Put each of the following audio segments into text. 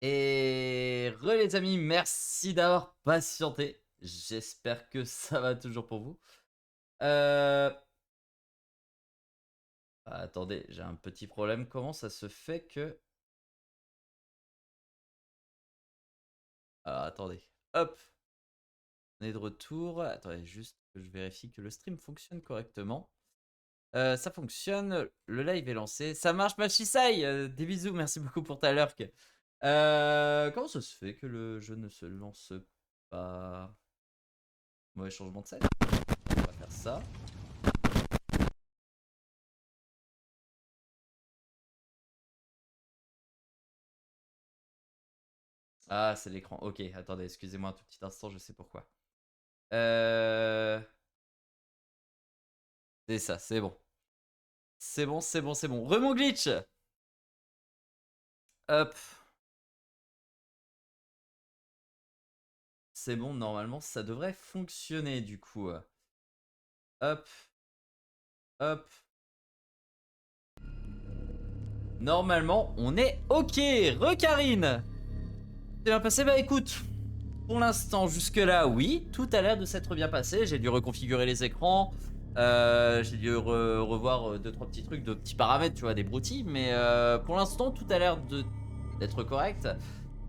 Et les amis, merci d'avoir patienté. J'espère que ça va toujours pour vous. Attendez, j'ai un petit problème. Comment ça se fait que... attendez. Hop, on est de retour. Attendez, juste que je vérifie que le stream fonctionne correctement. Ça fonctionne, le live est lancé. Ça marche, Machisai. Des bisous, merci beaucoup pour ta lurk. Comment ça se fait que le jeu ne se lance pas? Mauvais changement de scène. On va faire ça. Ah, c'est l'écran. Ok, attendez, excusez-moi un tout petit instant, je sais pourquoi. C'est ça, c'est bon. C'est bon, c'est bon, c'est bon. Remon glitch. Hop. C'est bon, normalement, ça devrait fonctionner du coup. Hop. Hop. Normalement, on est ok. Recarine. C'est bien passé. Bah écoute, pour l'instant, jusque-là, oui. Tout a l'air de s'être bien passé. J'ai dû reconfigurer les écrans. J'ai dû revoir 2-3 petits trucs, de petits paramètres, tu vois, des broutilles. Mais pour l'instant, tout a l'air d'être correct.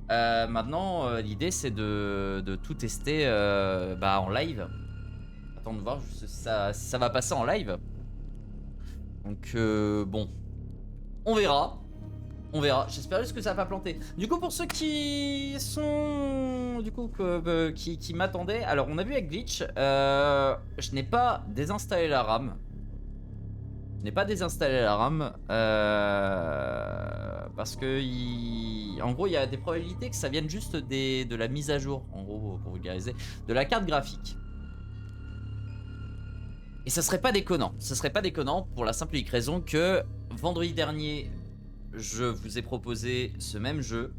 Maintenant, l'idée, c'est de tout tester en live. Attends de voir si ça va passer en live. Donc, bon, on verra. On verra. J'espère juste que ça va pas planter. Du coup, pour ceux qui sont... Du coup, qui m'attendaient... Alors, on a vu avec Glitch. Je n'ai pas désinstallé la RAM. Je n'ai pas désinstallé la RAM. Parce que... En gros, il y a des probabilités que ça vienne juste de la mise à jour. En gros, pour vulgariser. De la carte graphique. Et ça serait pas déconnant. Ça serait pas déconnant pour la simple et unique raison que... Vendredi dernier... Je vous ai proposé ce même jeu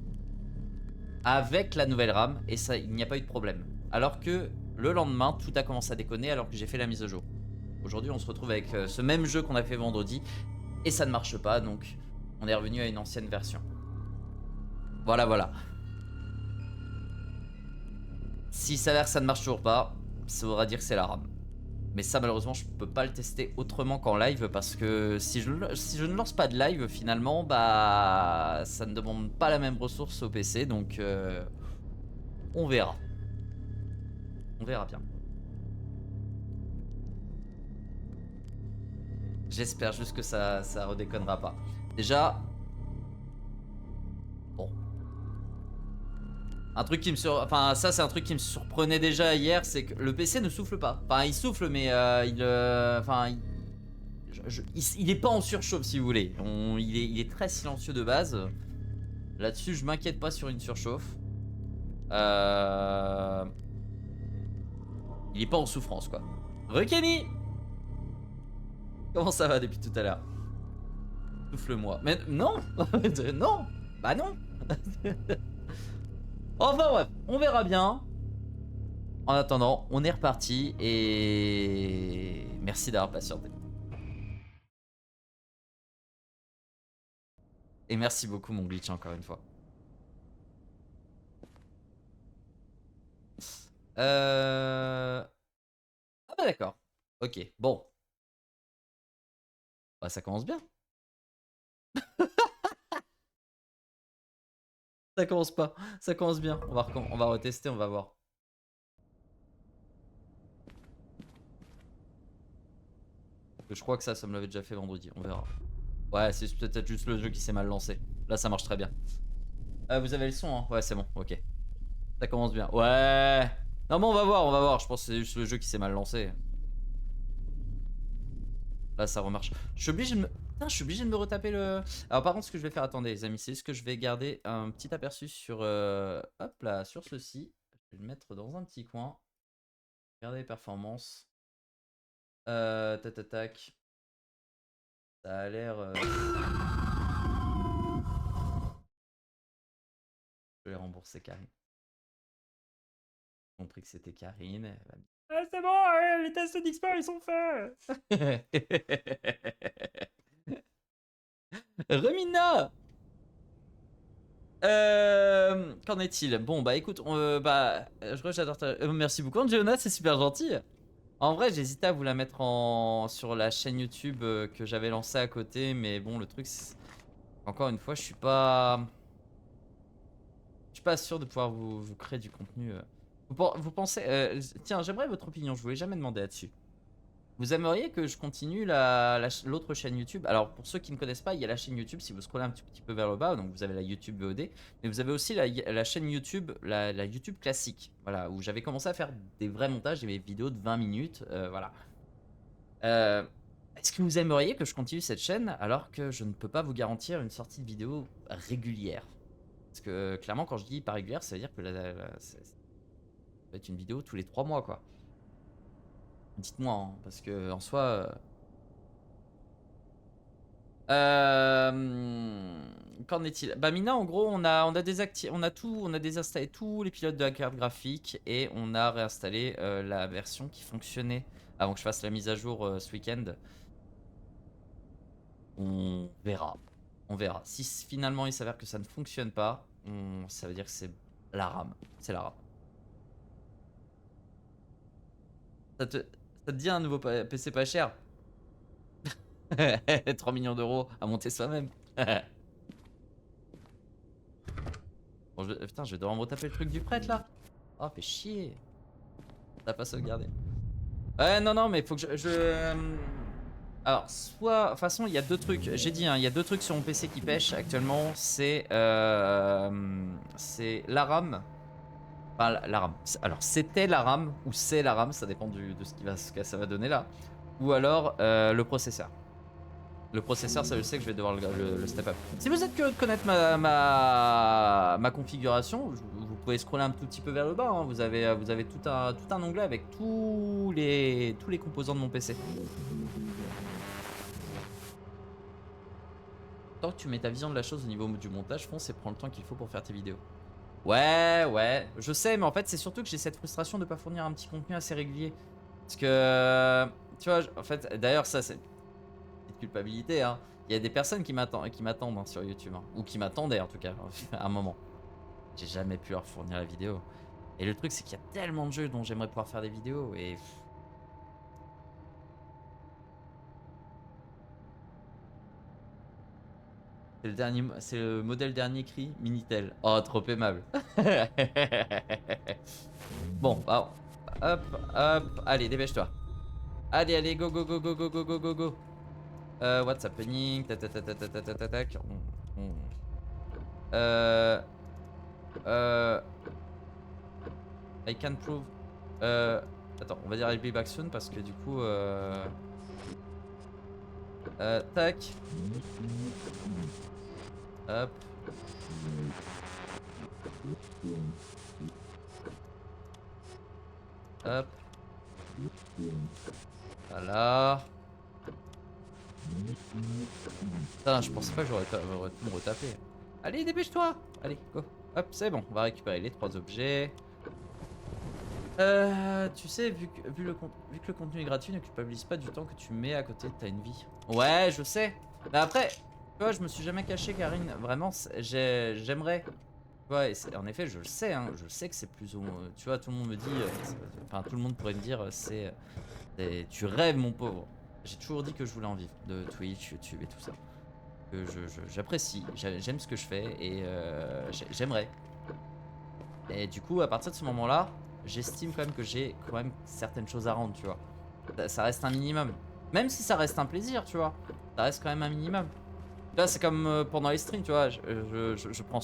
avec la nouvelle RAM et ça, il n'y a pas eu de problème. Alors que le lendemain, tout a commencé à déconner alors que j'ai fait la mise à jour. Aujourd'hui, on se retrouve avec ce même jeu qu'on a fait vendredi et ça ne marche pas, donc on est revenu à une ancienne version. Voilà, voilà. S'il s'avère que ça ne marche toujours pas, ça voudra dire que c'est la RAM. Mais ça, malheureusement, je peux pas le tester autrement qu'en live parce que si je ne lance pas de live, finalement, bah, ça ne demande pas la même ressource au PC, donc on verra. On verra bien. J'espère juste que ça redéconnera pas. Déjà, bon. Un truc qui me Enfin, ça, c'est un truc qui me surprenait déjà hier, c'est que le PC ne souffle pas. Enfin, il souffle, mais Enfin, il est pas en surchauffe, si vous voulez. Il est très silencieux de base. Là-dessus, je m'inquiète pas sur une surchauffe. Il est pas en souffrance, quoi. Rekenny, comment ça va depuis tout à l'heure? Souffle-moi. Mais non. Non. Bah non. Enfin bref, on verra bien. En attendant, on est reparti et merci d'avoir patienté. Et merci beaucoup mon glitch encore une fois. Ah bah d'accord. Ok, bon. Bah ça commence bien. Ça commence pas. Ça commence bien. On va retester, on va voir. Je crois que ça me l'avait déjà fait vendredi. On verra. Ouais, c'est peut-être juste le jeu qui s'est mal lancé. Là, ça marche très bien. Vous avez le son, hein? Ouais, c'est bon. Ok. Ça commence bien. Ouais. Non, mais on va voir, on va voir. Je pense que c'est juste le jeu qui s'est mal lancé. Là, ça remarche. Je suis obligé de me... Putain, je suis obligé de me retaper le... Alors, par contre, ce que je vais faire, attendez, les amis, c'est ce que je vais garder un petit aperçu sur... Hop là, sur ceci. Je vais le mettre dans un petit coin. Regarder les performances. Tac, tac, tac. Ça a l'air... Je vais rembourser Karine. J'ai compris que c'était Karine. Ah, c'est bon, les tests d'XP, ils sont faits. Remina. Qu'en est-il? Bon, bah écoute, j'adore ta... merci beaucoup, Jonas, c'est super gentil. En vrai, j'hésitais à vous la mettre sur la chaîne YouTube que j'avais lancée à côté, mais bon, le truc, encore une fois, je suis pas sûr de pouvoir vous créer du contenu. Vous pensez... tiens, j'aimerais votre opinion, je vous l'ai jamais demandé là-dessus. Vous aimeriez que je continue l'autre chaîne YouTube? Alors pour ceux qui ne connaissent pas, il y a la chaîne YouTube si vous scrollez un petit peu vers le bas, donc vous avez la YouTube VOD, mais vous avez aussi la chaîne YouTube, la YouTube classique, voilà, où j'avais commencé à faire des vrais montages, des vidéos de 20 minutes, voilà. Est-ce que vous aimeriez que je continue cette chaîne alors que je ne peux pas vous garantir une sortie de vidéo régulière? Parce que clairement quand je dis pas régulière, ça veut dire que ça va être une vidéo tous les 3 mois quoi. Dites-moi, hein, parce que en soi. Qu'en est-il? Bah Mina, en gros, on a désinstallé tous les pilotes de la carte graphique et on a réinstallé la version qui fonctionnait avant que je fasse la mise à jour ce week-end. On verra. On verra. Si finalement il s'avère que ça ne fonctionne pas, ça veut dire que c'est la RAM. C'est la RAM. Ça te dit un nouveau PC pas cher? 3 millions d'euros à monter soi-même. Bon, putain, je vais devoir me retaper le truc du prêtre là. Oh, fait chier. T'as pas sauvegardé. Ouais, non, mais faut que alors, soit... De toute façon, il y a deux trucs. J'ai dit, hein, il y a deux trucs sur mon PC qui pêchent actuellement. C'est la RAM. Enfin, la RAM. Alors, c'était la RAM ou c'est la RAM. Ça dépend de ce que ça va donner là. Ou alors le processeur. Le processeur, ça je sais que je vais devoir le step up. Si vous êtes curieux de connaître ma configuration, vous pouvez scroller un tout petit peu vers le bas. Hein. Vous avez tout un onglet avec tous les composants de mon PC. Tant que tu mets ta vision de la chose au niveau du montage, fonce et prends le temps qu'il faut pour faire tes vidéos. Ouais, je sais, mais en fait, c'est surtout que j'ai cette frustration de ne pas fournir un petit contenu assez régulier. Parce que, tu vois, en fait, d'ailleurs, ça, c'est petite culpabilité, hein. Il y a des personnes qui m'attendent hein, sur YouTube, hein, ou qui m'attendaient en tout cas, à un moment. J'ai jamais pu leur fournir la vidéo. Et le truc, c'est qu'il y a tellement de jeux dont j'aimerais pouvoir faire des vidéos, et... C'est le modèle dernier cri, Minitel. Oh, trop aimable. Bon, bah, hop, allez, dépêche-toi. Allez, go. What's happening? Tac. I can prove. Attends, on va dire I'll be back soon parce que du coup. Tac. Hop. Hop. Voilà. Putain, je pensais pas que j'aurais pu me retaper. Allez, dépêche-toi. Allez, go. Hop, c'est bon. On va récupérer les 3 objets. Tu sais, vu que le contenu est gratuit, ne culpabilise pas du temps que tu mets à côté de ta une vie. Ouais, je sais. Mais après, tu vois, je me suis jamais caché, Karine. Vraiment, j'aimerais. Ouais, en effet, je le sais, hein. Je sais que c'est plus ou moins. Tu vois, tout le monde me dit. Enfin, tout le monde pourrait me dire, tu rêves, mon pauvre. J'ai toujours dit que je voulais en vivre de Twitch, YouTube et tout ça. Que j'apprécie, j'aime ce que je fais et j'aimerais. Et du coup, à partir de ce moment-là, j'estime quand même que j'ai quand même certaines choses à rendre, tu vois. Ça reste un minimum. Même si ça reste un plaisir, tu vois. Ça reste quand même un minimum. Là, c'est comme pendant les streams, tu vois. Je prends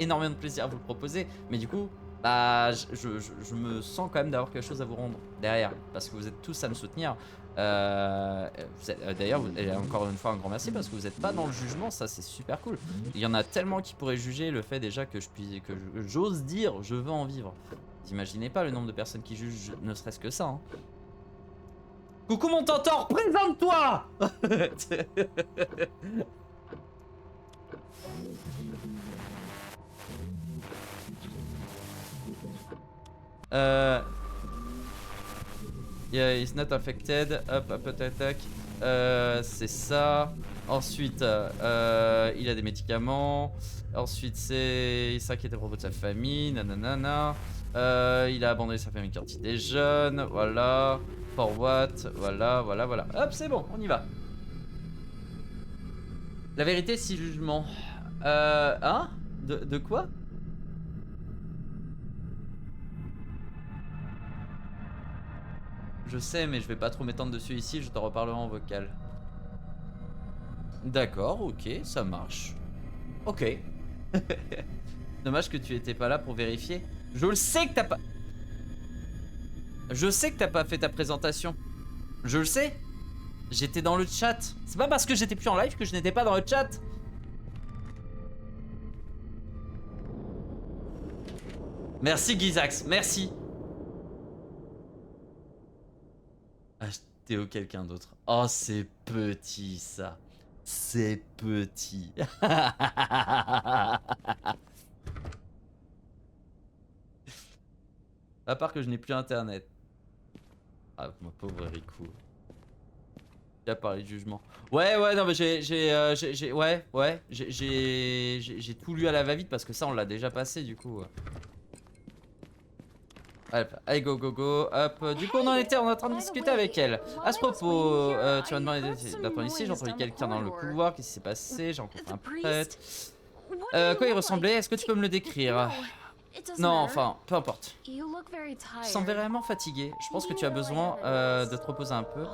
énormément de plaisir à vous le proposer. Mais du coup, bah, je me sens quand même d'avoir quelque chose à vous rendre derrière. Parce que vous êtes tous à me soutenir. D'ailleurs, encore une fois, un grand merci parce que vous n'êtes pas dans le jugement. Ça, c'est super cool. Il y en a tellement qui pourraient juger le fait déjà que j'ose dire je veux en vivre. Vous imaginez pas le nombre de personnes qui jugent, ne serait-ce que ça. Hein. Coucou mon Tantor, présente-toi. Yeah, he's not affected. Hop, tac. C'est ça. Ensuite, il a des médicaments. Ensuite, il s'inquiète à propos de sa famille. Nanana. Il a abandonné sa famille quand il était jeune. Voilà. For what? Voilà. Hop, c'est bon, on y va. La vérité, si jugement. Hein? De quoi? Je sais, mais je vais pas trop m'étendre dessus ici, je t'en reparlerai en vocal. D'accord, ok, ça marche. Ok. Dommage que tu étais pas là pour vérifier. Je le sais que t'as pas... Je sais que t'as pas fait ta présentation. Je le sais. J'étais dans le chat. C'est pas parce que j'étais plus en live que je n'étais pas dans le chat. Merci Gizax, merci. Acheter au quelqu'un d'autre. Oh, c'est petit ça. C'est petit. À part que je n'ai plus internet. Ah, ma pauvre Riku. Tu as parlé de jugement. Ouais, non, mais j'ai tout lu à la va-vite parce que ça, on l'a déjà passé du coup. Hop, allez, go, hop. Du coup, on en était en train de discuter avec elle. À ce propos, tu m'as demandé d'attendre ici. J'ai entendu quelqu'un dans le couloir. Qu'est-ce qui s'est passé? J'ai rencontré un prêtre. Quoi il ressemblait? Est-ce que tu peux me le décrire? Non, enfin, peu importe. Tu sembles vraiment fatigué. Je pense que tu as besoin de te reposer un peu.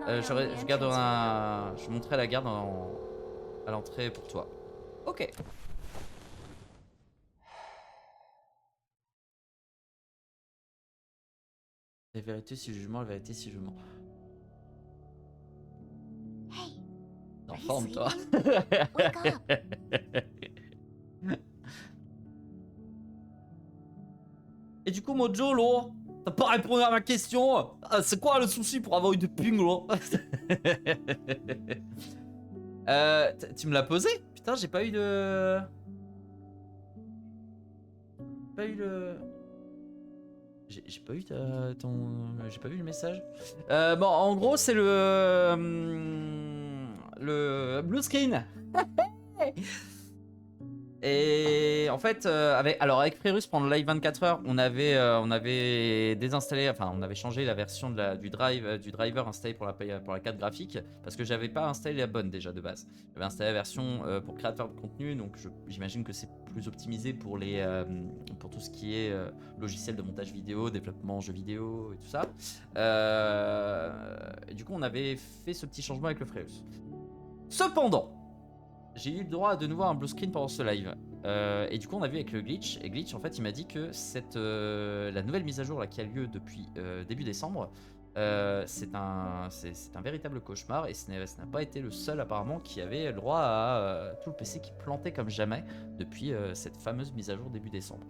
Je montrerai la garde à l'entrée pour toi. Ok. La vérité si jugement, la vérité si jugement. En forme, toi. Et du coup, Mojo, là, t'as pas répondu à ma question. C'est quoi le souci pour avoir eu de ping, là? Tu me l'as posé? Putain, j'ai pas eu de... J'ai pas eu J'ai pas vu le message. Bon, en gros, c'est le blue screen. Et en fait, avec Frérus pendant le live 24 heures, on avait désinstallé, enfin, on avait changé la version du driver installé pour la carte graphique parce que j'avais pas installé la bonne déjà de base. J'avais installé la version pour créateur de contenu, donc j'imagine que c'est plus optimisé pour pour tout ce qui est logiciel de montage vidéo, développement jeux vidéo et tout ça. Et du coup, on avait fait ce petit changement avec le Frérus. Cependant, j'ai eu le droit à de nouveau un blue screen pendant ce live. Et du coup, on a vu avec le Glitch. Et Glitch, en fait, il m'a dit que la nouvelle mise à jour là, qui a lieu depuis début décembre, c'est un véritable cauchemar. Et ce n'a pas été le seul, apparemment, qui avait le droit à tout le PC qui plantait comme jamais depuis cette fameuse mise à jour début décembre.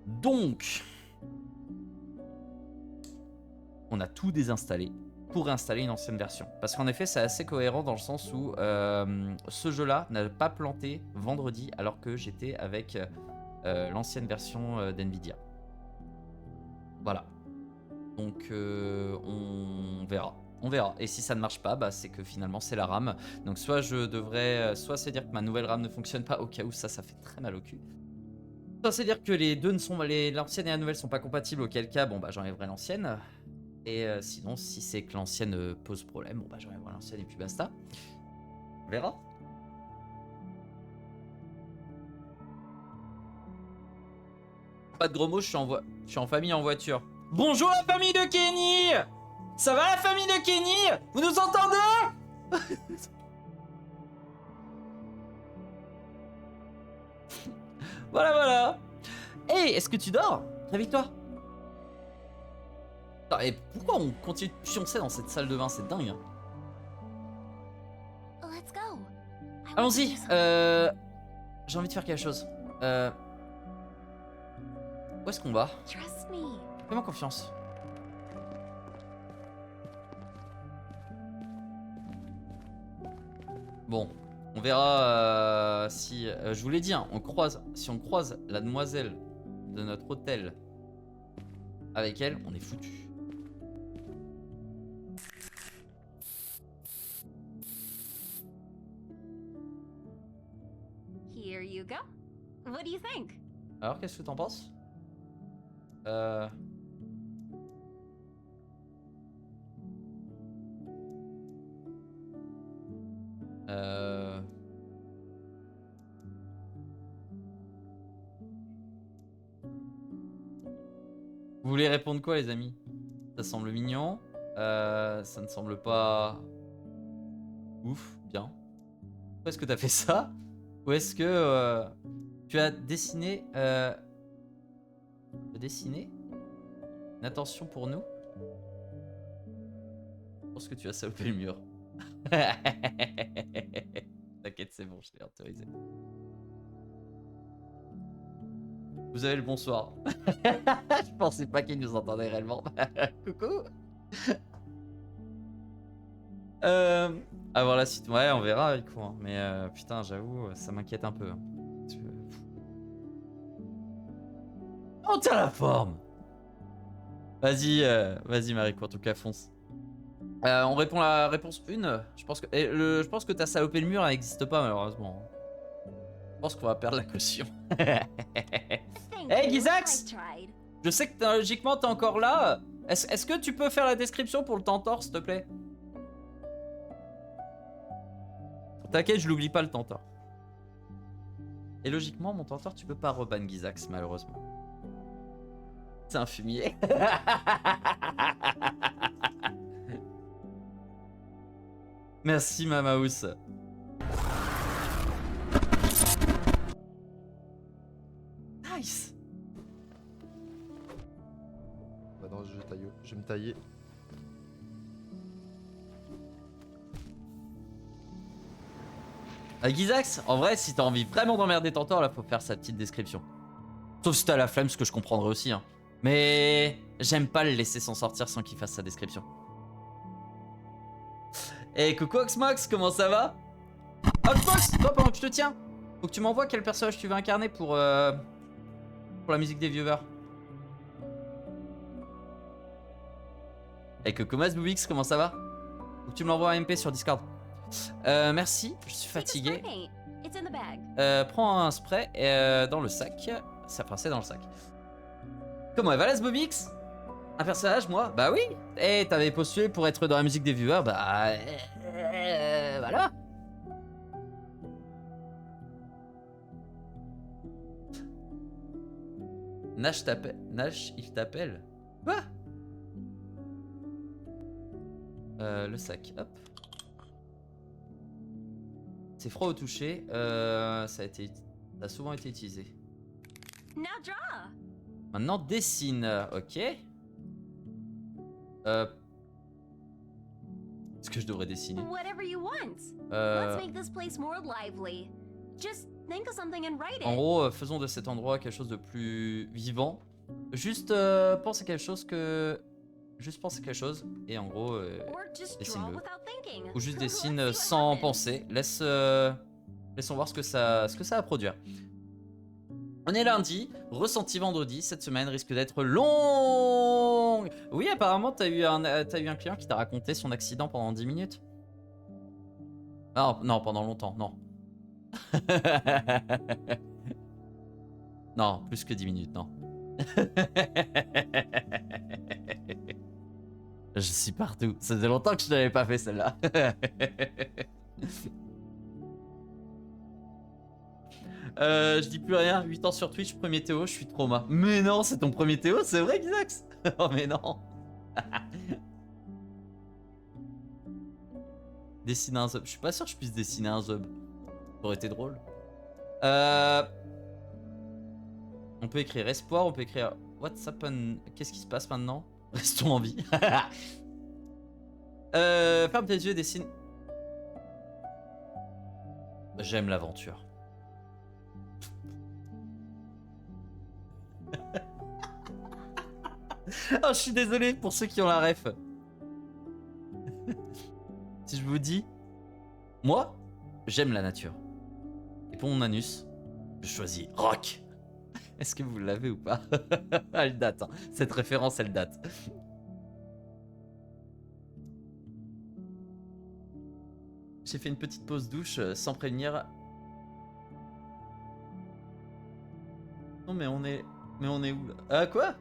Donc, on a tout désinstallé pour installer une ancienne version. Parce qu'en effet, c'est assez cohérent dans le sens où ce jeu-là n'a pas planté vendredi alors que j'étais avec l'ancienne version d'NVIDIA. Voilà. Donc on verra. On verra. Et si ça ne marche pas, bah, c'est que finalement c'est la RAM. Donc soit je devrais... soit c'est dire que ma nouvelle RAM ne fonctionne pas au cas où ça fait très mal au cul. Soit c'est dire que les deux l'ancienne et la nouvelle sont pas compatibles, auquel cas, bon bah j'enlèverai l'ancienne. Et sinon, si c'est que l'ancienne pose problème, bon bah j'enlèverai l'ancienne et puis basta. On verra. Pas de gros mots, je suis en famille en voiture. Bonjour la famille de Kenny! Ça va la famille de Kenny? Vous nous entendez? Voilà. Hey, est-ce que tu dors? Réveille-toi. Et pourquoi on continue de pioncer dans cette salle de bain? C'est dingue. Allons-y. J'ai envie de faire quelque chose. Où est-ce qu'on va? Fais-moi confiance. Bon, on verra si... je vous l'ai dit, hein, si on croise la demoiselle de notre hôtel avec elle, on est foutu. Yuka. What do you think? Alors, qu'est-ce que t'en penses? Vous voulez répondre quoi, les amis? Ça semble mignon. Ça ne semble pas... Ouf, bien. Pourquoi est-ce que t'as fait ça? Ou est-ce que tu as dessiné... Dessiné une attention pour nous? Je pense que tu as salopé le mur. T'inquiète, c'est bon, je l'ai autorisé. Vous avez le bonsoir. Je pensais pas qu'il nous entendait réellement. Coucou. Avoir la suite. Ouais, on verra avec quoi. Mais putain, j'avoue, ça m'inquiète un peu. Oh, t'as la forme. Vas-y, vas-y, Marie, en tout cas, fonce. On répond à la réponse 1. Je pense que, je pense que t'as salopé le mur, elle n'existe pas, malheureusement. Je pense qu'on va perdre la caution. Hey, Gizax! Je sais que logiquement t'es encore là. Est-ce que tu peux faire la description pour le Tentor, s'il te plaît? T'inquiète, je l'oublie pas le Tentor. Et logiquement, mon Tentor, tu peux pas reban Gizax, malheureusement. C'est un fumier. Merci, Mamaous. Nice. Maintenant, je vais me tailler. Gizax, en vrai, si t'as envie vraiment d'emmerder Tentor, là, faut faire sa petite description. Sauf si t'as la flemme, ce que je comprendrais aussi. Hein. Mais j'aime pas le laisser s'en sortir sans qu'il fasse sa description. Et coucou Oxmox, comment ça va? Oxmox, toi, pendant que je te tiens, faut que tu m'envoies quel personnage tu veux incarner pour la musique des viewers. Et coucou Masboubix, comment ça va? Faut que tu me l'envoies un MP sur Discord. Merci, je suis fatigué. Prends un spray dans le sac. Enfin, c'est dans le sac. Comment elle va, la Bobix? Un personnage, moi? Bah oui. Et t'avais postulé pour être dans la musique des viewers, bah... voilà. Nash t'appelle. Nash, il t'appelle. Quoi? Le sac, hop. C'est froid au toucher. Ça a souvent été utilisé. Maintenant, dessine. Ok. Est-ce que je devrais dessiner? En gros, faisons de cet endroit quelque chose de plus vivant. Juste pense à quelque chose que... Juste pense à quelque chose et en gros, dessine-le. Ou juste dessine sans penser. Laissons voir ce que ça va produire. On est lundi, ressenti vendredi. Cette semaine risque d'être longue. Oui, apparemment, t'as eu un client qui t'a raconté son accident pendant 10 minutes. Non, non, pendant longtemps, non. Non, plus que 10 minutes, non. Je suis partout. Ça faisait longtemps que je n'avais pas fait celle-là. Je dis plus rien. 8 ans sur Twitch, premier Théo, je suis trauma. Mais non, c'est ton premier Théo, c'est vrai, Gizax? Oh, mais non. Dessiner un zob. Je suis pas sûr que je puisse dessiner un zob. Ça aurait été drôle. On peut écrire espoir, on peut écrire what's happened. Qu'est-ce qui se passe maintenant? Restons en vie. Ferme tes yeux et dessine. J'aime l'aventure. Oh, je suis désolé pour ceux qui ont la ref. Si je vous dis, moi, j'aime la nature. Et pour mon anus, je choisis rock. Est-ce que vous l'avez ou pas? Elle date, hein. Cette référence, elle date. J'ai fait une petite pause douche sans prévenir. Non mais on est... Mais on est où là? Ah quoi?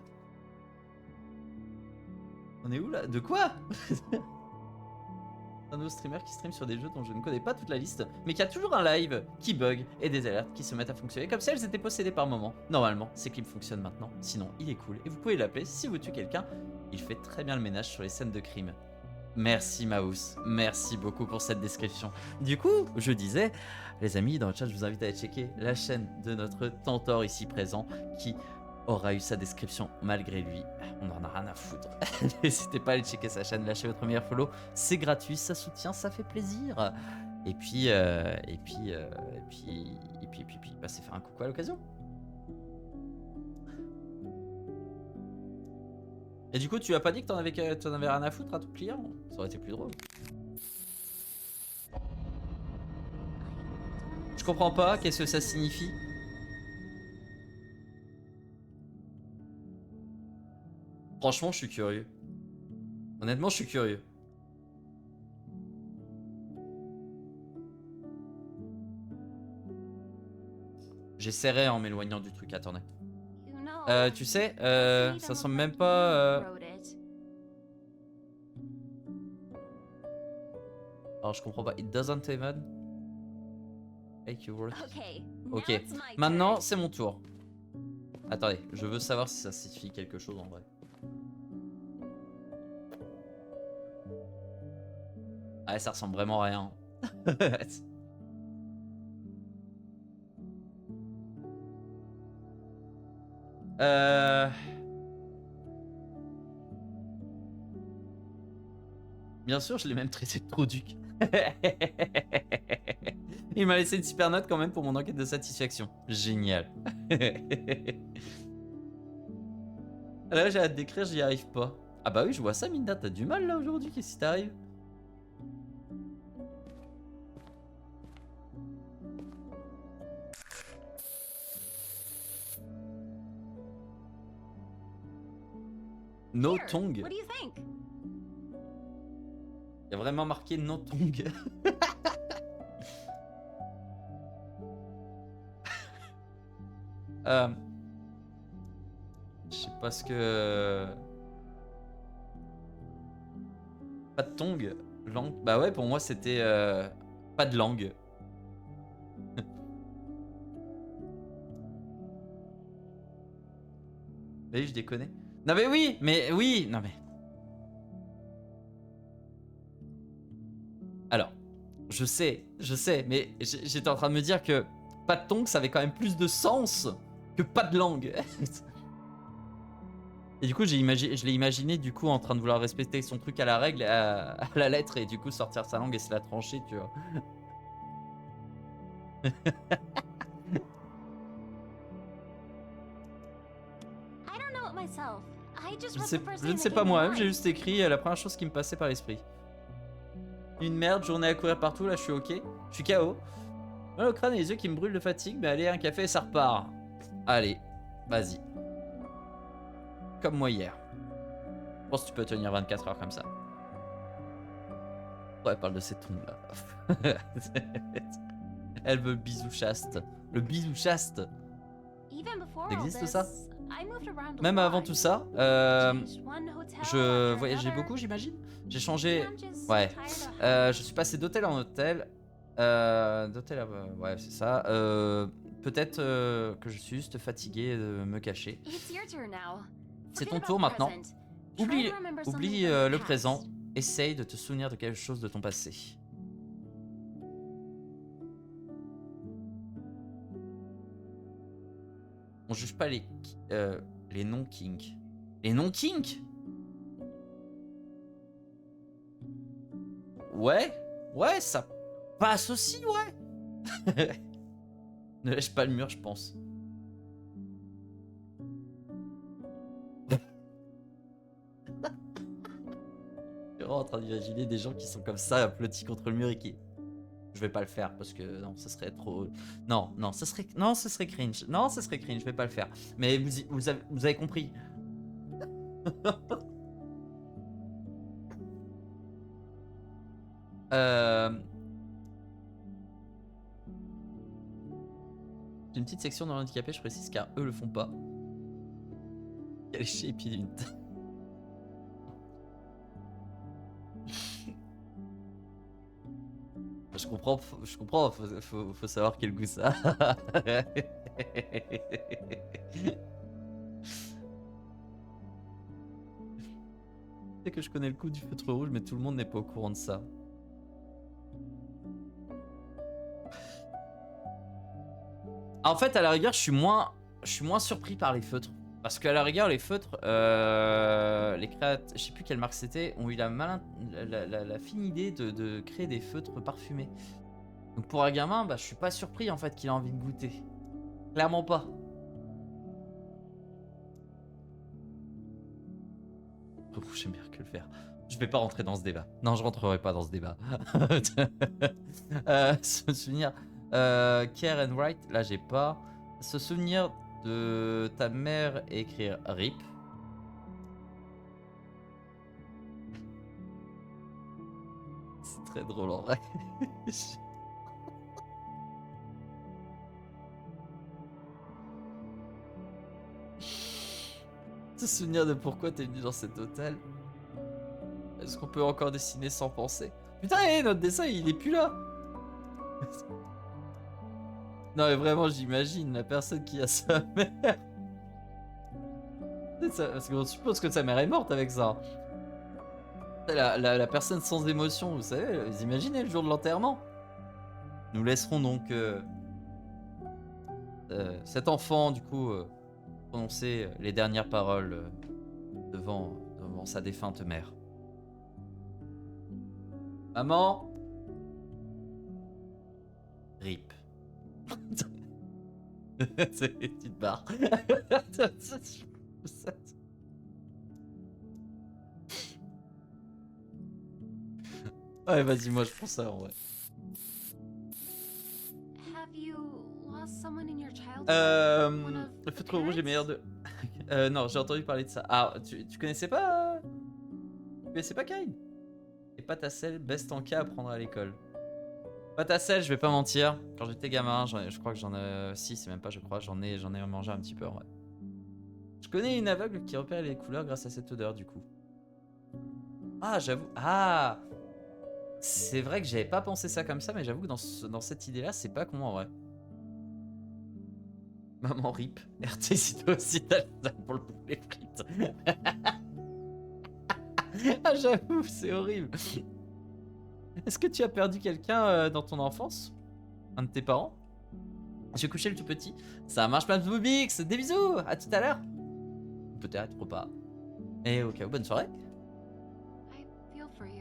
On est où là? De quoi? Un nouveau streamer qui stream sur des jeux dont je ne connais pas toute la liste, mais qui a toujours un live qui bug et des alertes qui se mettent à fonctionner comme si elles étaient possédées par moment. Normalement, ces clips fonctionnent maintenant, sinon il est cool et vous pouvez l'appeler si vous tuez quelqu'un. Il fait très bien le ménage sur les scènes de crime. Merci Maus, merci beaucoup pour cette description. Du coup, je disais, les amis, dans le chat, je vous invite à aller checker la chaîne de notre Tantor ici présent qui aura eu sa description malgré lui. On en a rien à foutre. N'hésitez pas à aller checker sa chaîne, lâchez votre meilleur follow. C'est gratuit, ça soutient, ça fait plaisir. Et puis, passez faire un coucou à l'occasion. Et du coup, tu as pas dit que t'en avais rien à foutre à tout client? Ça aurait été plus drôle. Je comprends pas, qu'est-ce que ça signifie? Franchement, je suis curieux. Honnêtement, je suis curieux. J'essaierai en m'éloignant du truc, attendez. Tu sais, ça semble même pas... Alors, je comprends pas. It doesn't even... Make you work. Ok, maintenant, c'est mon tour. Attendez, je veux savoir si ça signifie quelque chose en vrai. Ah, ça ressemble vraiment à rien. Bien sûr, je l'ai même traité de produc. Il m'a laissé une super note quand même pour mon enquête de satisfaction. Génial. Là, j'ai hâte d'écrire, j'y arrive pas. Ah bah oui, je vois ça, Minda, t'as du mal là aujourd'hui, qu'est-ce qui t'arrive? No tongue. What do you think? Il y a vraiment marqué no tongue. Je sais pas ce que... Pas de tongue. Langue. Bah ouais, pour moi c'était pas de langue. Oui, je déconne. Non mais oui, non mais... Alors, je sais, mais j'étais en train de me dire que pas de tongue, ça avait quand même plus de sens que pas de langue. Et du coup, je l'ai imaginé du coup en train de vouloir respecter son truc à la règle, à la lettre, et du coup sortir sa langue et se la trancher, tu vois. Je ne sais pas moi-même, j'ai juste écrit la première chose qui me passait par l'esprit. Une merde, journée à courir partout, là je suis ok. Je suis KO. Mal au crâne et les yeux qui me brûlent de fatigue, mais allez, un café et ça repart. Allez, vas-y. Comme moi hier. Je pense que tu peux tenir 24 heures comme ça. Ouais, parle de ces tombes là. Elle veut le bisou chaste. Le bisou chaste. Il existe ça? Même avant tout ça, je voyageais beaucoup, j'imagine. J'ai changé. Ouais. Je suis passé d'hôtel en hôtel. D'hôtel à... Ouais, c'est ça. Peut-être que je suis juste fatigué de me cacher. C'est ton tour maintenant. Oublie le présent. Essaye de te souvenir de quelque chose de ton passé. On juge pas les non-kinks. Les non-kinks? Ouais, ça passe aussi, ouais. Ne lèche pas le mur, je pense. Je suis vraiment en train d'imaginer des gens qui sont comme ça, applaudis contre le mur et qui... Je vais pas le faire parce que non, ce serait trop... Non, ce serait cringe. Non, ce serait cringe, je vais pas le faire. Mais vous avez compris. J'ai une petite section dans l'handicapé, je précise, car eux le font pas. Il y a les chiens et pieds d'une tête. Je comprends, faut savoir quel goût ça a. C'est que je connais le coup du feutre rouge, mais tout le monde n'est pas au courant de ça. En fait, à la rigueur, je suis moins surpris par les feutres. Parce qu'à la rigueur, les feutres, les créateurs, je sais plus quelle marque c'était, ont eu la fine idée de créer des feutres parfumés. Donc pour un gamin, bah, je suis pas surpris en fait qu'il a envie de goûter. Clairement pas. Oh, j'aime bien que le faire. Je vais pas rentrer dans ce débat. Non, je rentrerai pas dans ce débat. Se souvenir, Care and Write, là j'ai pas. Se souvenir de ta mère et écrire RIP. C'est très drôle en vrai. Se souvenir de pourquoi t'es venu dans cet hôtel. Est-ce qu'on peut encore dessiner sans penser? Putain, notre dessin il est plus là. Non mais vraiment j'imagine la personne qui a sa mère. Parce qu'on suppose que sa mère est morte avec ça. La personne sans émotion, vous savez, vous imaginez le jour de l'enterrement. Nous laisserons donc cet enfant du coup prononcer les dernières paroles devant sa défunte mère. Maman. RIP. C'est une petite barre. Ouais, vas-y, moi je prends ça en vrai. Have you lost someone in your childhood? Le feutre rouge est meilleur de. Non, j'ai entendu parler de ça. Ah, tu connaissais pas. Tu connaissais pas Karine? Et pâte à sel, best en cas à prendre à l'école. Pâte à sel, je vais pas mentir. Quand j'étais gamin, je crois que j'en ai. Si, c'est même pas, je crois, j'en ai mangé un petit peu en vrai. Je connais une aveugle qui repère les couleurs grâce à cette odeur du coup. Ah, j'avoue. Ah! C'est vrai que j'avais pas pensé ça comme ça, mais j'avoue que dans cette idée-là, c'est pas con en vrai. Maman RIP. RT Citocide pour le poulet frites. Ah, j'avoue, c'est horrible. Est-ce que tu as perdu quelqu'un dans ton enfance? Un de tes parents? J'ai couché le tout petit. Ça marche plein de Boobix. Des bisous. À tout à l'heure. Peut-être pas. Et au cas où, bonne soirée. I feel for you.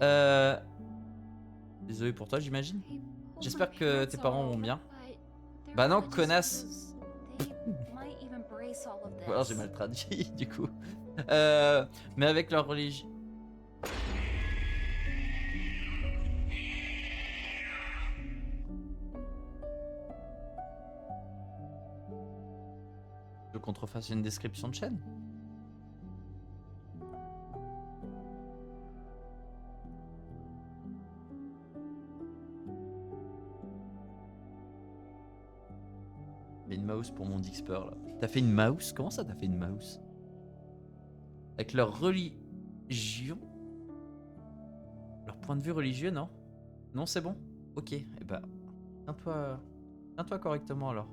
Désolé pour toi, j'imagine. I pulled J'espère my que parents tes parents out, vont bien. but their Bah non, religious connasse. views, they might even brace all of Ou alors this. j'ai mal traduit du coup. Mais avec leur religion. Je veux qu'on te refasse une description de chaîne. J'ai une mouse pour mon Dixper là. T'as fait une mouse? Comment ça t'as fait une mouse? Avec leur religion? Leur point de vue religieux, non? Non, c'est bon? Ok, et bah. Tiens-toi correctement alors.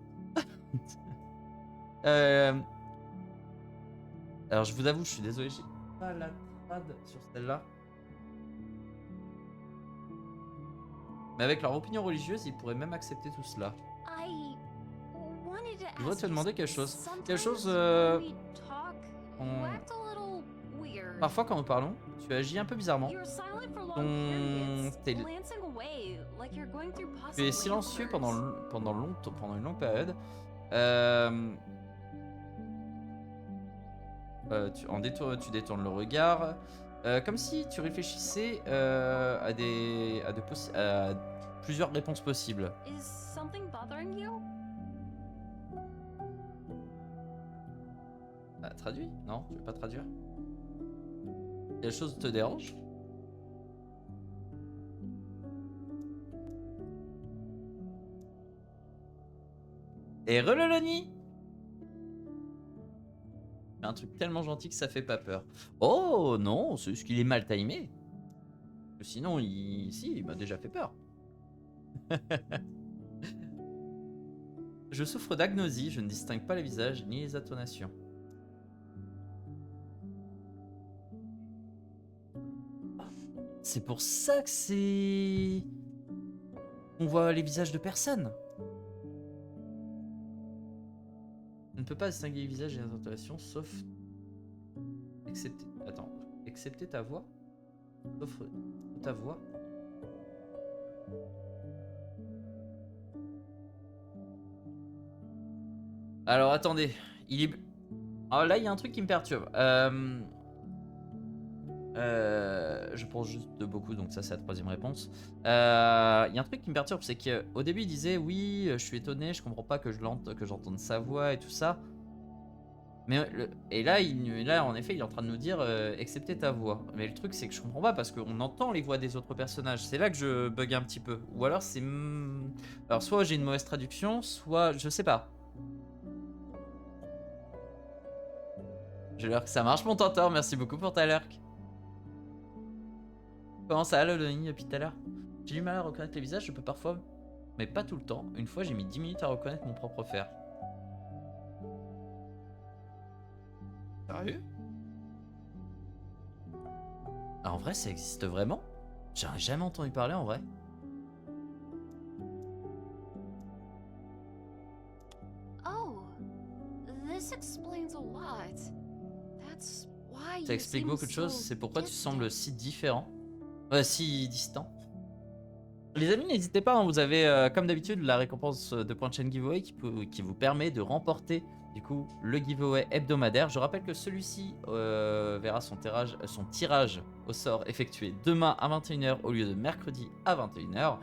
Alors je vous avoue, je suis désolé, j'ai pas la trad sur celle-là. Mais avec leur opinion religieuse, ils pourraient même accepter tout cela. I wanted to Je voudrais te ask you demander quelque chose. Quelque chose, sometimes when we talk, you on- act a little weird. Parfois quand nous parlons, tu agis un peu bizarrement. You're silent for long Ton- periods, t'es- glancing away, like you're going through Tu possible es silencieux pendant answers. pendant une longue période. Tu détournes le regard. Comme si tu réfléchissais à plusieurs réponses possibles. Is something bothering you? Traduis? Non, tu veux pas traduire? Quelque chose te dérange? Et reloloni. Un truc tellement gentil que ça fait pas peur. Oh non, c'est juste qu'il est mal timé. Sinon, il m'a déjà fait peur. Je souffre d'agnosie, je ne distingue pas les visages ni les intonations. C'est pour ça que c'est... On voit les visages de personne. On ne peut pas distinguer les visages et les intonations, sauf... Excepté... Attends. Excepté ta voix. Sauf ta voix. Alors, attendez. Il est... Alors là, il y a un truc qui me perturbe. Je pense juste de beaucoup, donc ça c'est la troisième réponse. Il y a un truc qui me perturbe, c'est qu'au début il disait oui, je suis étonné, je comprends pas que j'entende sa voix et tout ça. Mais et là, là en effet il est en train de nous dire excepté ta voix. Mais le truc c'est que je comprends pas parce qu'on entend les voix des autres personnages. C'est là que je bug un petit peu. Ou alors c'est... Alors soit j'ai une mauvaise traduction, soit je sais pas. J'ai l'air que ça marche mon tenteur, merci beaucoup pour ta lurk. Comment ça va, Loloni, depuis tout à l'heure? J'ai du mal à reconnaître les visages, je peux parfois, mais pas tout le temps. Une fois, j'ai mis 10 minutes à reconnaître mon propre fer. Sérieux? Ah, en vrai, ça existe vraiment? J'en ai jamais entendu parler en vrai. Oh, this explains a lot. That's why Ça you explique seem beaucoup de choses, so c'est pourquoi tu distant. sembles si différent. Si distant. Les amis, n'hésitez pas, hein, vous avez comme d'habitude la récompense de points de chaîne giveaway qui vous permet de remporter du coup le giveaway hebdomadaire. Je rappelle que celui-ci verra son tirage au sort effectué demain à 21 h au lieu de mercredi à 21 h.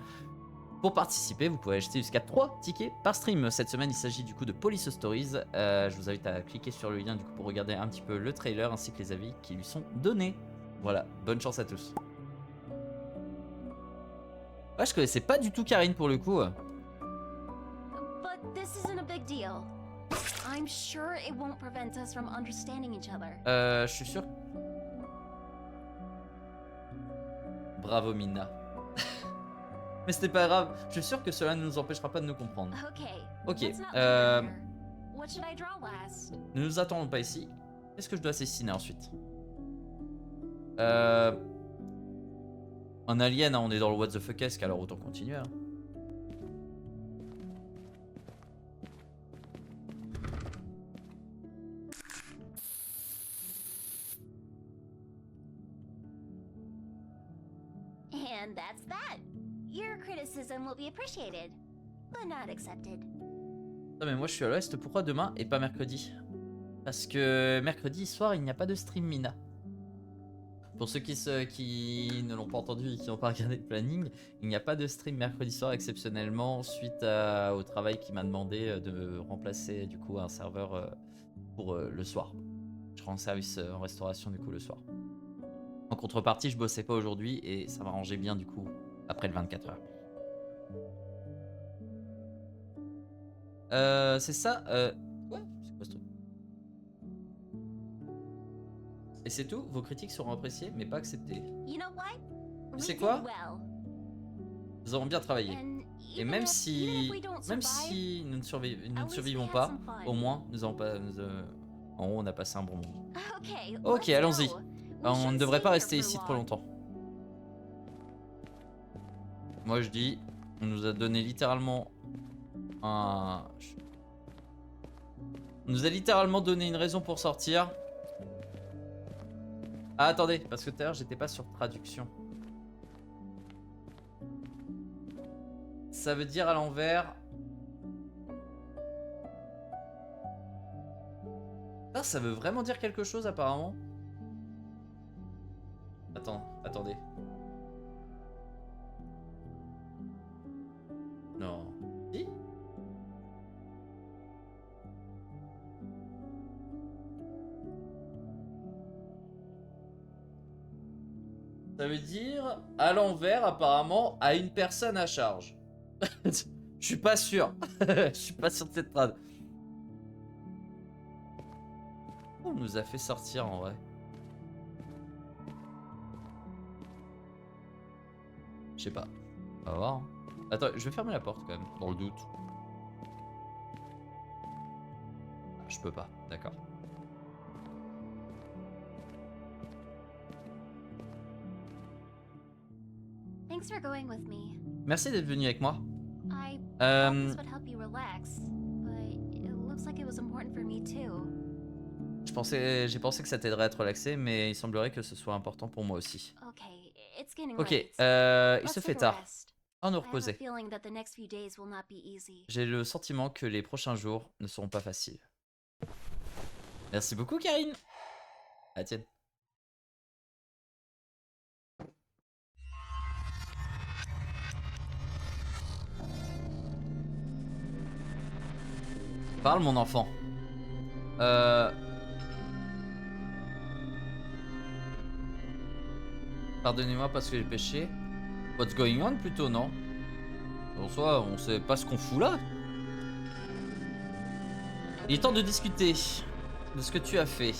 Pour participer, vous pouvez acheter jusqu'à 3 tickets par stream. Cette semaine, il s'agit du coup de Police Stories. Je vous invite à cliquer sur le lien du coup pour regarder un petit peu le trailer ainsi que les avis qui lui sont donnés. Voilà, bonne chance à tous. Ouais, je connaissais pas du tout Karine pour le coup. But this isn't a big deal. I'm sure it won't prevent us from understanding each other. Je suis sûr. Bravo Mina. Mais c'était pas grave. Je suis sûr que cela ne nous empêchera pas de nous comprendre. Ok, Let's not linger here. What should I draw last? Ne nous attendons pas ici. Qu'est-ce que je dois assassiner ensuite? Un alien, hein, on est dans le what the fuck-esque, alors autant continuer. Hein. And that's that. Your criticism will be appreciated, but not accepted. Non mais moi je suis à l'ouest, pourquoi demain et pas mercredi? Parce que mercredi soir il n'y a pas de stream Mina. Pour ceux qui ne l'ont pas entendu et qui n'ont pas regardé le planning, il n'y a pas de stream mercredi soir exceptionnellement suite au travail qui m'a demandé de remplacer du coup un serveur pour le soir. Je rends service en restauration du coup le soir. En contrepartie je bossais pas aujourd'hui et ça m'arrangeait bien du coup après le 24 h. C'est ça. Ouais, c'est quoi ce truc? Et c'est tout, vos critiques seront appréciées mais pas acceptées. You know what? Tu sais We quoi? did well. Nous avons bien travaillé. And Et even même if si we don't nous survive, ne at least survivons we pas, had some fun. au moins nous avons pas, en haut on a passé un bon moment. Ok, allons-y. On ne devrait pas rester ici trop longtemps. Moi je dis, on nous a donné littéralement un... On nous a littéralement donné une raison pour sortir. Ah attendez, parce que tout à l'heure j'étais pas sur traduction. Ça veut dire à l'envers... Ah, ça veut vraiment dire quelque chose apparemment. Attendez. Non. Si? Ça veut dire à l'envers apparemment à une personne à charge. Je suis pas sûr. Je suis pas sûr de cette trad. On nous a fait sortir en vrai. Je sais pas. On va voir. Hein. Attends, je vais fermer la porte quand même, dans le doute. Je peux pas, d'accord. Thanks for going with me. Merci d'être venu avec moi. I thought this would help you relax, but it looks like it was important for me too. J'ai pensé que ça t'aiderait à te relaxer, mais il semblerait que ce soit important pour moi aussi. Okay, it's getting Ok, late. il Let's se fait take a tard. rest. On nous I have a reposer. feeling that the next few days will not be easy. J'ai le sentiment que les prochains jours ne seront pas faciles. Merci beaucoup, Karine. Ah, tienne. Parle, mon enfant. Pardonnez-moi parce que j'ai péché. What's going on plutôt, non? En soi, on sait pas ce qu'on fout là. Il est temps de discuter de ce que tu as fait.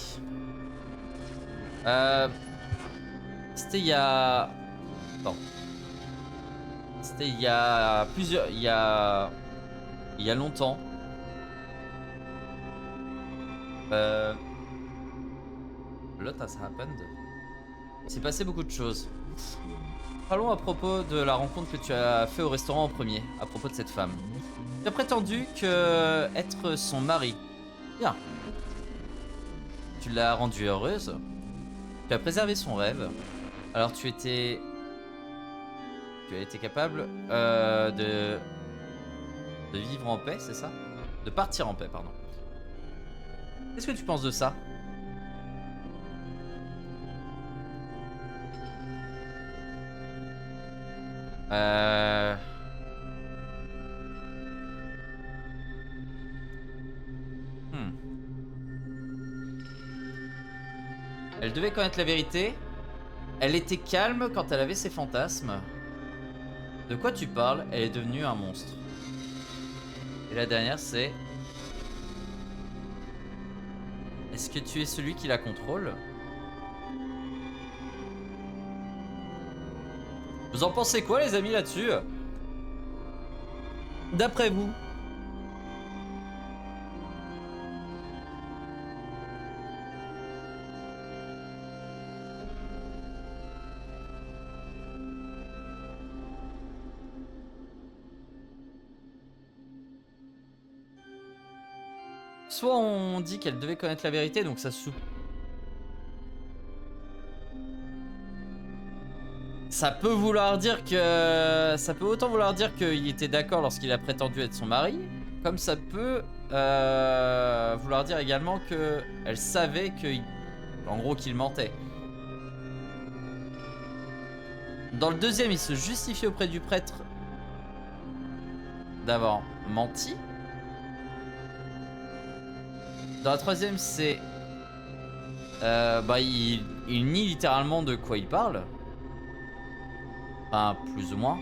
C'était il y a... Attends. C'était il y a plusieurs... Il y a longtemps. A lot has happened. Il s'est passé beaucoup de choses. Parlons à propos de la rencontre que tu as fait au restaurant en premier, à propos de cette femme. Tu as prétendu que être son mari. Bien. Tu l'as rendue heureuse. Tu as préservé son rêve. Alors tu as été capable de vivre en paix, c'est ça? De partir en paix, pardon. Qu'est-ce que tu penses de ça? Elle devait connaître la vérité. Elle était calme quand elle avait ses fantasmes. De quoi tu parles? Elle est devenue un monstre. Et la dernière, c'est... Est-ce que tu es celui qui la contrôle? Vous en pensez quoi, les amis, là-dessus? D'après vous? Soit on dit qu'elle devait connaître la vérité, donc ça se... Ça peut vouloir dire que... Ça peut autant vouloir dire qu'il était d'accord lorsqu'il a prétendu être son mari, comme ça peut vouloir dire également que elle savait que... En gros, qu'il mentait. Dans le deuxième, il se justifie auprès du prêtre d'avoir menti. Dans la troisième, c'est... il nie littéralement de quoi il parle. Enfin, plus ou moins.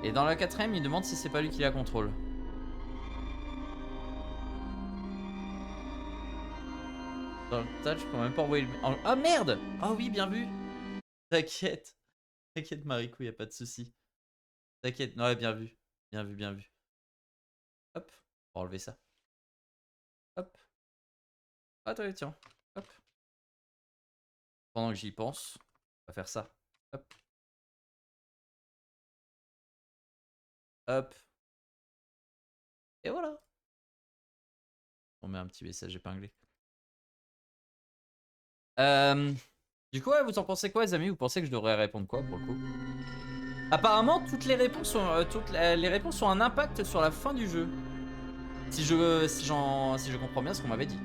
Et dans la quatrième, il demande si c'est pas lui qui la contrôle. Dans le tas, je peux même pas envoyer le... Ah merde! Ah oui, bien vu! T'inquiète. T'inquiète, Mariko, y a pas de souci. T'inquiète, ouais, bien vu. Bien vu, bien vu. Hop, on va enlever ça. Hop. Attends, tiens. Hop. Pendant que j'y pense, on va faire ça. Hop. Hop. Et voilà. On met un petit message épinglé. Du coup, ouais, vous en pensez quoi, les amis? Vous pensez que je devrais répondre quoi pour le coup? Apparemment, toutes les réponses ont un impact sur la fin du jeu. Si je comprends bien ce qu'on m'avait dit.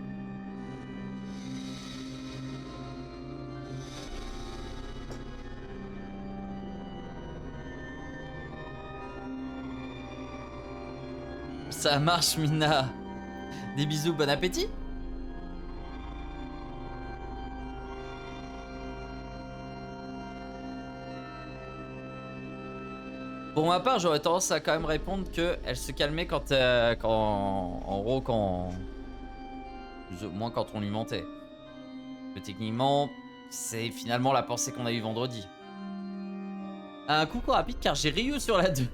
Ça marche, Mina. Des bisous, bon appétit. Pour ma part, j'aurais tendance à quand même répondre que elle se calmait quand, en gros, quand, plus ou moins quand on lui mentait. Mais techniquement, c'est finalement la pensée qu'on a eue vendredi. Un coucou rapide car j'ai Ryu sur la 2.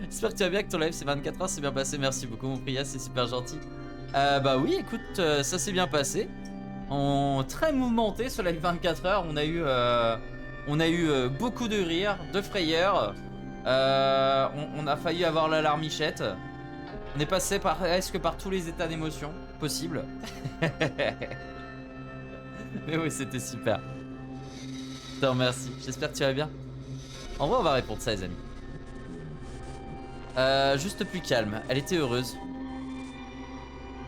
J'espère que tu vas bien, que ton live c'est 24 heures, c'est bien passé. Merci beaucoup mon Priya, c'est super gentil. Bah oui, écoute, ça s'est bien passé. Très mouvementé ce live 24 heures. On a eu beaucoup de rires, de frayeurs. On a failli avoir la larmichette. On est passé presque par tous les états d'émotion possibles. Mais oui, c'était super. Je te remercie. J'espère que tu vas bien. En vrai, on va répondre ça, les amis. Juste plus calme. Elle était heureuse.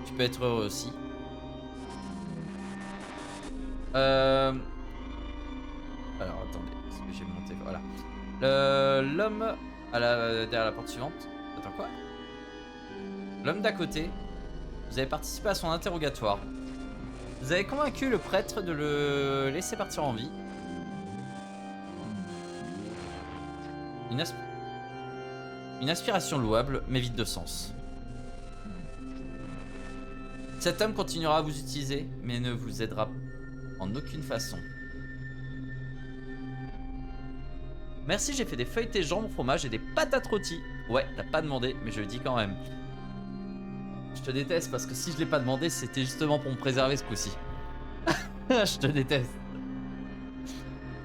Tu peux être heureux aussi. Alors, attendez. Est-ce que j'ai monté? Voilà. L'homme derrière la porte suivante. Attends, quoi? L'homme d'à côté. Vous avez participé à son interrogatoire. Vous avez convaincu le prêtre de le laisser partir en vie. Une aspiration louable, mais vide de sens. Cet homme continuera à vous utiliser, mais ne vous aidera en aucune façon. Merci, j'ai fait des feuilletés jambon fromage et des patates rôties. Ouais, t'as pas demandé, mais je le dis quand même. Je te déteste parce que si je l'ai pas demandé, c'était justement pour me préserver ce coup-ci. Je te déteste.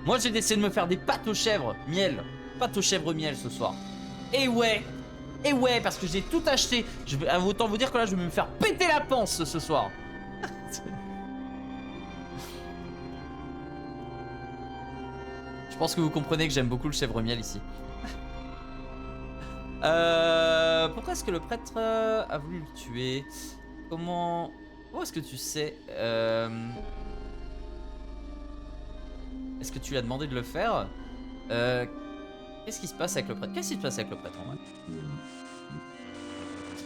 Moi, j'ai décidé de me faire des pâtes aux chèvres miel. Pâtes aux chèvres miel ce soir. Et ouais, parce que j'ai tout acheté. Autant vous dire que là, je vais me faire péter la panse ce soir. Je pense que vous comprenez que j'aime beaucoup le chèvre miel ici. Pourquoi est-ce que le prêtre a voulu le tuer? Comment est-ce que tu sais Est-ce que tu lui as demandé de le faire? Qu'est-ce qui se passe avec le prêtre? Qu'est-ce qui se passe avec le prêtre en vrai?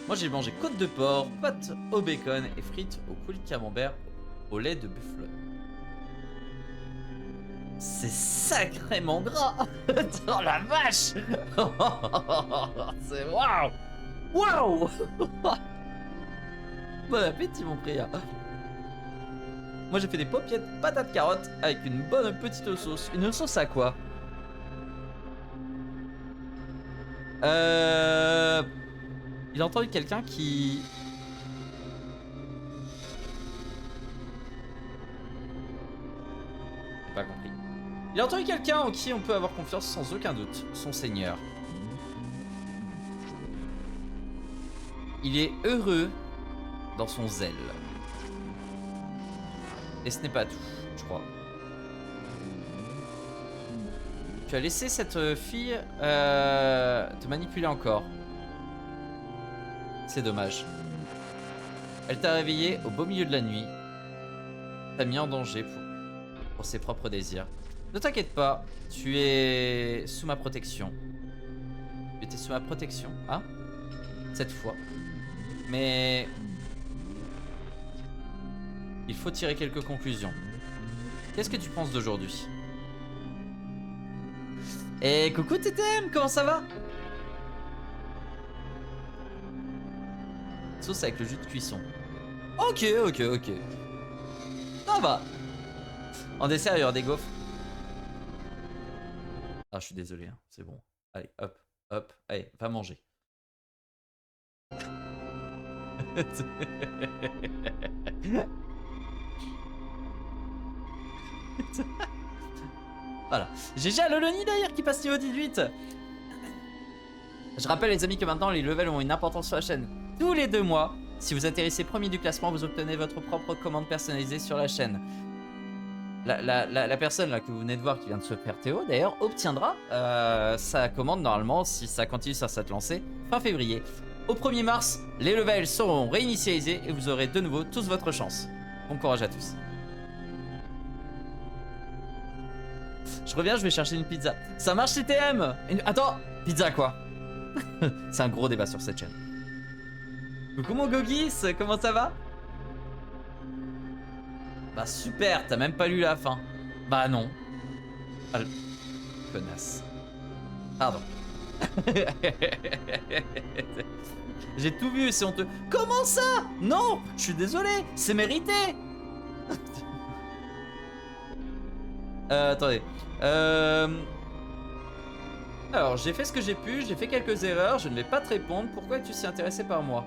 Moi j'ai mangé côte de porc, pâtes au bacon et frites au coulis de camembert au lait de buffle. C'est sacrément gras. Oh la vache. C'est waouh. Waouh. Bon appétit mon Priya. Moi j'ai fait des paupiètes patates carottes avec une bonne petite sauce. Une sauce à quoi? Il a entendu quelqu'un qui... J'ai pas compris. Il a entendu quelqu'un en qui on peut avoir confiance sans aucun doute. Son seigneur. Il est heureux dans son zèle. Et ce n'est pas tout, je crois. Tu as laissé cette fille te manipuler encore. C'est dommage. Elle t'a réveillé au beau milieu de la nuit. T'a mis en danger pour ses propres désirs. Ne t'inquiète pas, tu es sous ma protection. Tu étais sous ma protection, hein? Cette fois. Mais... il faut tirer quelques conclusions. Qu'est-ce que tu penses d'aujourd'hui? Et coucou TTM, comment ça va? Sauce avec le jus de cuisson. Ok. Ça va. En dessert, il y aura des gaufres. Ah, je suis désolé, hein. C'est bon. Allez, hop. Allez, va manger. Voilà. GG à Loloni d'ailleurs qui passe niveau 18. Je rappelle les amis que maintenant les levels ont une importance sur la chaîne. Tous les 2 mois, si vous atterrissez premier du classement, vous obtenez votre propre commande personnalisée sur la chaîne. La personne là que vous venez de voir qui vient de se faire Théo d'ailleurs obtiendra sa commande normalement si ça continue sur cette lancée fin février. Au 1er mars, les levels seront réinitialisés et vous aurez de nouveau tous votre chance. Bon courage à tous. Je reviens, je vais chercher une pizza. Ça marche TTM? Attends, pizza quoi? C'est un gros débat sur cette chaîne. Coucou mon Gogis, comment ça va? Bah super, t'as même pas lu la fin. Bah non. Ah, connasse. Pardon. J'ai tout vu, c'est honteux. Comment ça? Non, je suis désolé, c'est mérité. Attendez. Alors, j'ai fait ce que j'ai pu, j'ai fait quelques erreurs, je ne vais pas te répondre. Pourquoi es-tu si intéressé par moi?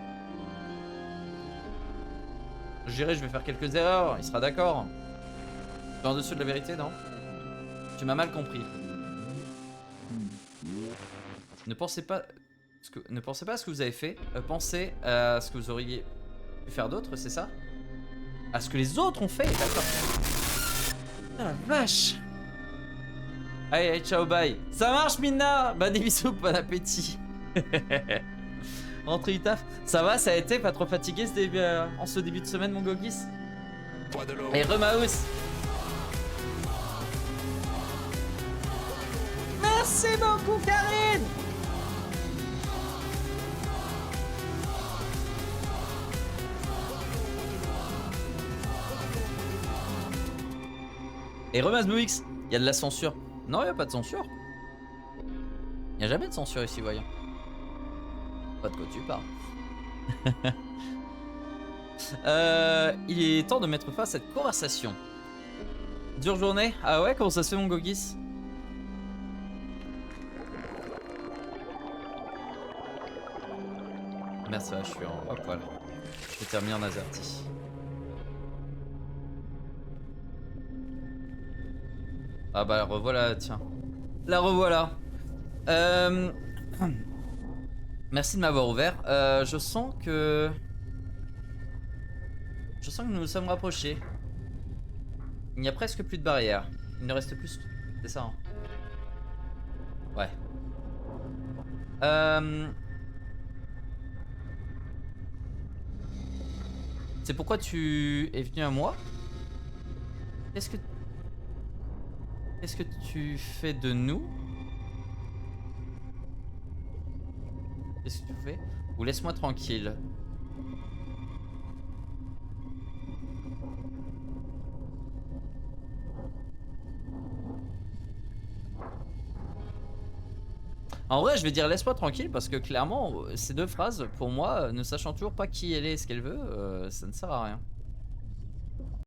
Je dirais, je vais faire quelques erreurs, il sera d'accord. Tu es en dessous de la vérité, non? Tu m'as mal compris. Ne pensez pas à ce que vous avez fait. Pensez à ce que vous auriez pu faire d'autre, c'est ça? À ce que les autres ont fait, d'accord. Ah la vache. Allez, allez, ciao, bye. Ça marche, Mina. Bah, des bisous, bon appétit. Rentrée du taf. Ça va, ça a été? Pas trop fatigué en ce début de semaine, mon Gogis? Et Remaus. Merci beaucoup, Karine. Et Remas Moix, il y a de la censure. Non, il n'y a pas de censure. Il n'y a jamais de censure ici, voyons. Pas de quoi tu parles. Il est temps de mettre fin à cette conversation. Dure journée? Ah ouais, comment ça se fait, mon Gogis? Merde, ça va, je suis en... Hop, voilà. Je termine en Azerty. Ah bah la revoilà, tiens. La revoilà. Merci de m'avoir ouvert. Je sens que nous nous sommes rapprochés. Il n'y a presque plus de barrière. Il ne reste plus... C'est ça, hein? Ouais. C'est pourquoi tu es venu à moi? Qu'est-ce que tu fais de nous? Qu'est-ce que tu fais? Ou laisse-moi tranquille. En vrai, je vais dire laisse-moi tranquille parce que clairement, ces deux phrases, pour moi, ne sachant toujours pas qui elle est et ce qu'elle veut, ça ne sert à rien.